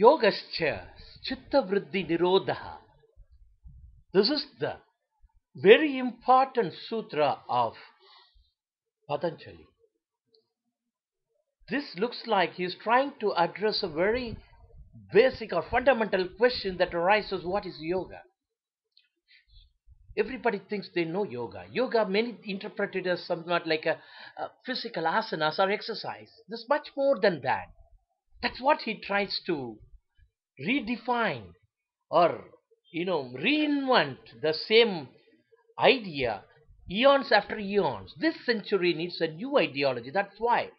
Yogascha Chitta Vriddhi Nirodha. This is the very important sutra of Patanjali. This looks like he is trying to address a very basic or fundamental question that arises: what is yoga? Everybody thinks they know yoga. Yoga, many interpret it as somewhat like a physical asanas or exercise. There's much more than that. That's what he tries to redefine or reinvent the same idea eons after eons. This century needs a new ideology. That's why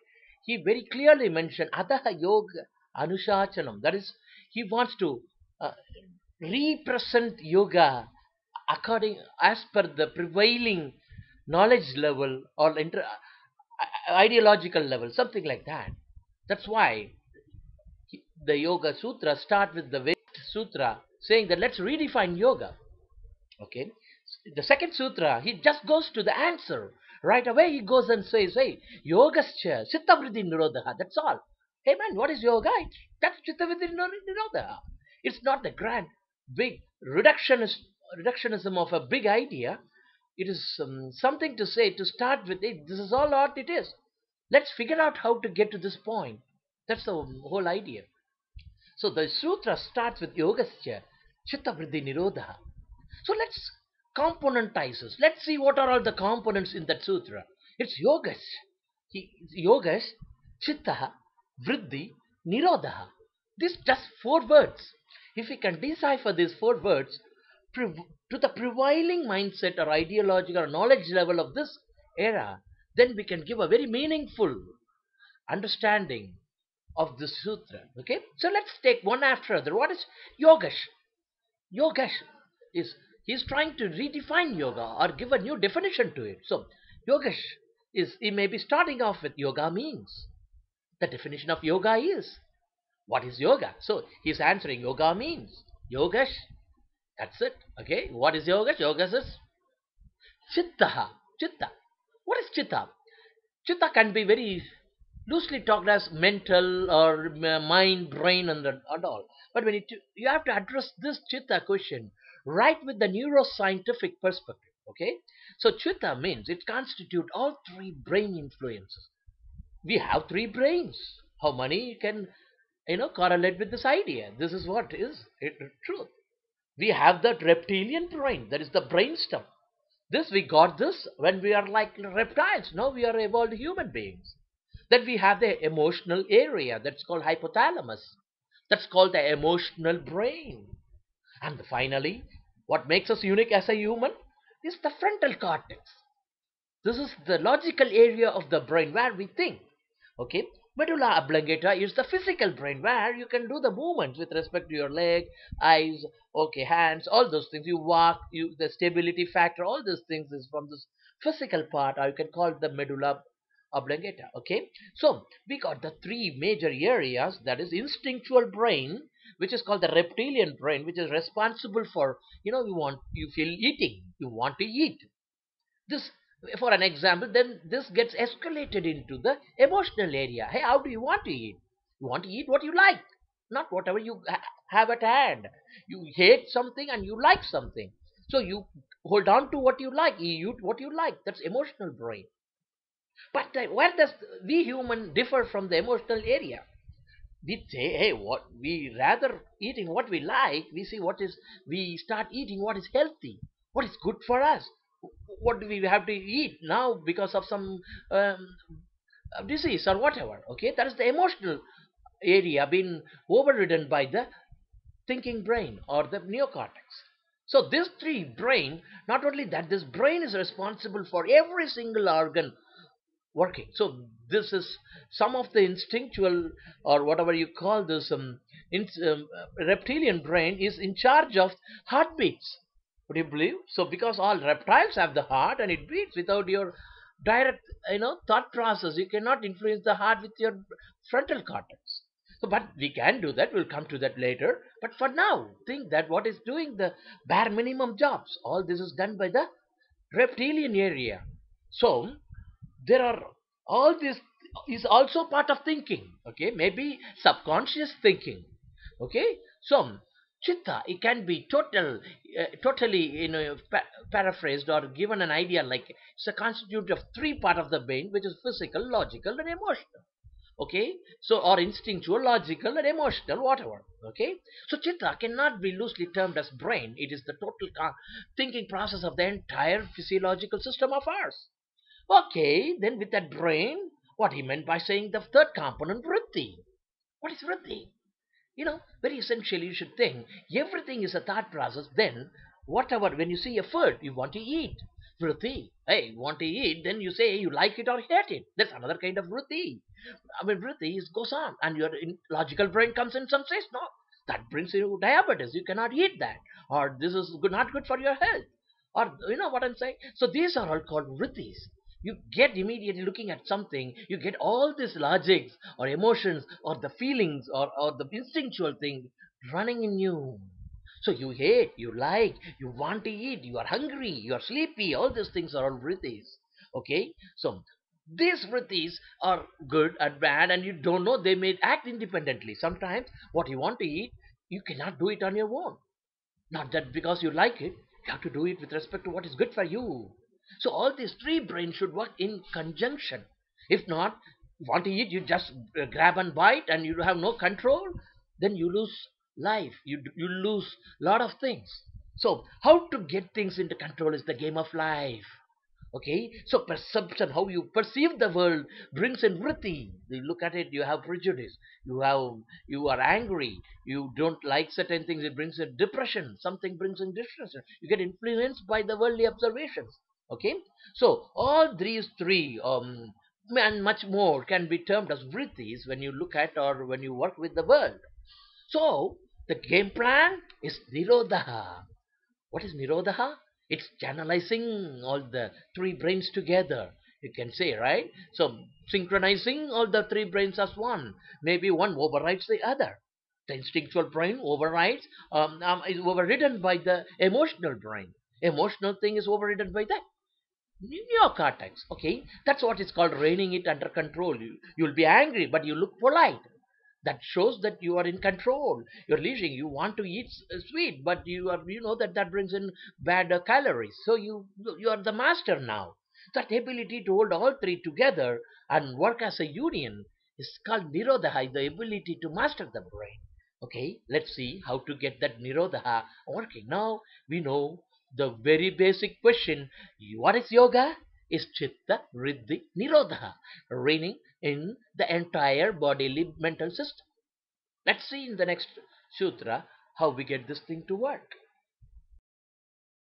he very clearly mentioned Adaha Yoga Anushachanam. That is, he wants to uh, represent yoga according as per the prevailing knowledge level or ideological level, something like that. That's why the Yoga Sutra start with the Vedic Sutra saying that let's redefine yoga. Okay. The second sutra, he just goes to the answer. Right away he goes and says, hey, yogascha chittavriddhi nirodha. That's all. Hey man, what is yoga? That's chittavriddhi nirodha. It's not the grand, big reductionism of a big idea. It is something to say to start with. Hey, this is all what it is. Let's figure out how to get to this point. That's the whole idea. So the sutra starts with yogascha chittavriddhi nirodha. So let's componentize this. Let's see what are all the components in that sutra. It's yogas. Yogas, chitta, vriddhi, nirodha. These just four words. If we can decipher these four words to the prevailing mindset or ideological or knowledge level of this era, then we can give a very meaningful understanding of this sutra. Okay? So let's take one after other. What is yogash? Yogash is he's trying to redefine yoga or give a new definition to it. So yogash is he may be starting off with yoga means. The definition of yoga is what is yoga? So he's answering yoga means. Yogash, that's it. Okay, what is yogash? Yogash is chitta. Chitta. What is chitta? Chitta can be very loosely talked as mental or mind, brain, and all. But when you have to address this chitta question right with the neuroscientific perspective. Okay, so chitta means it constitutes all three brain influences. We have three brains. How many can correlate with this idea? This is what is truth. We have that reptilian brain. That is the brainstem. This we got this when we are like reptiles. Now we are evolved human beings. Then we have the emotional area that's called hypothalamus. That's called the emotional brain. And finally, what makes us unique as a human is the frontal cortex. This is the logical area of the brain where we think. Okay, medulla oblongata is the physical brain where you can do the movements with respect to your leg, eyes, okay, hands, all those things. You walk, the stability factor, all those things is from this physical part, or you can call it the medulla oblongata. Okay, so we got the three major areas. That is instinctual brain, which is called the reptilian brain, which is responsible for you feel eating, you want to eat. This, for an example, then this gets escalated into the emotional area. Hey, how do you want to eat? You want to eat what you like, not whatever you have at hand. You hate something and you like something, so you hold on to what you like, you eat what you like. That's emotional brain. But where does we human differ from the emotional area? We say, hey, what we rather eating what we like, we start eating what is healthy, what is good for us. What do we have to eat now because of some disease or whatever? Okay, that is the emotional area being overridden by the thinking brain or the neocortex. So this three brain, not only that, this brain is responsible for every single organ working. So this is some of the instinctual or whatever you call this reptilian brain is in charge of heartbeats. Would you believe? So because all reptiles have the heart and it beats without your direct thought process, you cannot influence the heart with your frontal cortex. So, but we can do that. We'll come to that later. But for now, think that what is doing the bare minimum jobs, all this is done by the reptilian area. So there are all this is also part of thinking. Okay, maybe subconscious thinking. Okay, so chitta, it can be totally paraphrased or given an idea like it's a constitute of three part of the brain, which is physical, logical, and emotional. Okay, so or instinctual, logical, and emotional, whatever. Okay, so chitta cannot be loosely termed as brain. It is the total thinking process of the entire physiological system of ours. Okay, then with that brain, what he meant by saying the third component, vritti. What is vritti? Very essentially, you should think everything is a thought process. Then, whatever, when you see a food, you want to eat. Vritti. Hey, you want to eat, then you say you like it or hate it. That's another kind of vritti. I mean, vritti goes on, and your logical brain comes in some says, no, that brings you diabetes. You cannot eat that. Or this is not good for your health. Or, you know what I'm saying? So, these are all called vrittis. You get immediately looking at something, you get all these logics or emotions or the feelings or the instinctual thing running in you. So you hate, you like, you want to eat, you are hungry, you are sleepy, all these things are all vrittis. Okay, so these vrittis are good and bad, and you don't know, they may act independently. Sometimes what you want to eat, you cannot do it on your own. Not that because you like it, you have to do it with respect to what is good for you. So all these three brains should work in conjunction. If not, want to eat, you just grab and bite and you have no control, then you lose life. You lose a lot of things. So how to get things into control is the game of life. Okay, so perception, how you perceive the world, brings in vritti. You look at it, you have prejudice, you are angry, you don't like certain things, it brings in depression, something brings in depression, you get influenced by the worldly observations. Okay, so all these three and much more can be termed as vrittis when you look at or when you work with the world. So the game plan is nirodha. What is Nirodha? It's channelizing all the three brains together. You can say, right? So synchronizing all the three brains as one. Maybe one overrides the other. The instinctual brain overrides, is overridden by the emotional brain. Emotional thing is overridden by the neocortex. Okay, that's what is called reining it under control. You'll be angry, but you look polite. That shows that you are in control. You're leading. You want to eat sweet, but you know that brings in bad calories. So you are the master now. That ability to hold all three together and work as a union is called nirodha, the ability to master the brain. Okay, let's see how to get that nirodha working. Now we know the very basic question: what is yoga? Is chitta riddhi nirodha, reigning in the entire bodily mental system. Let's see in the next sutra how we get this thing to work.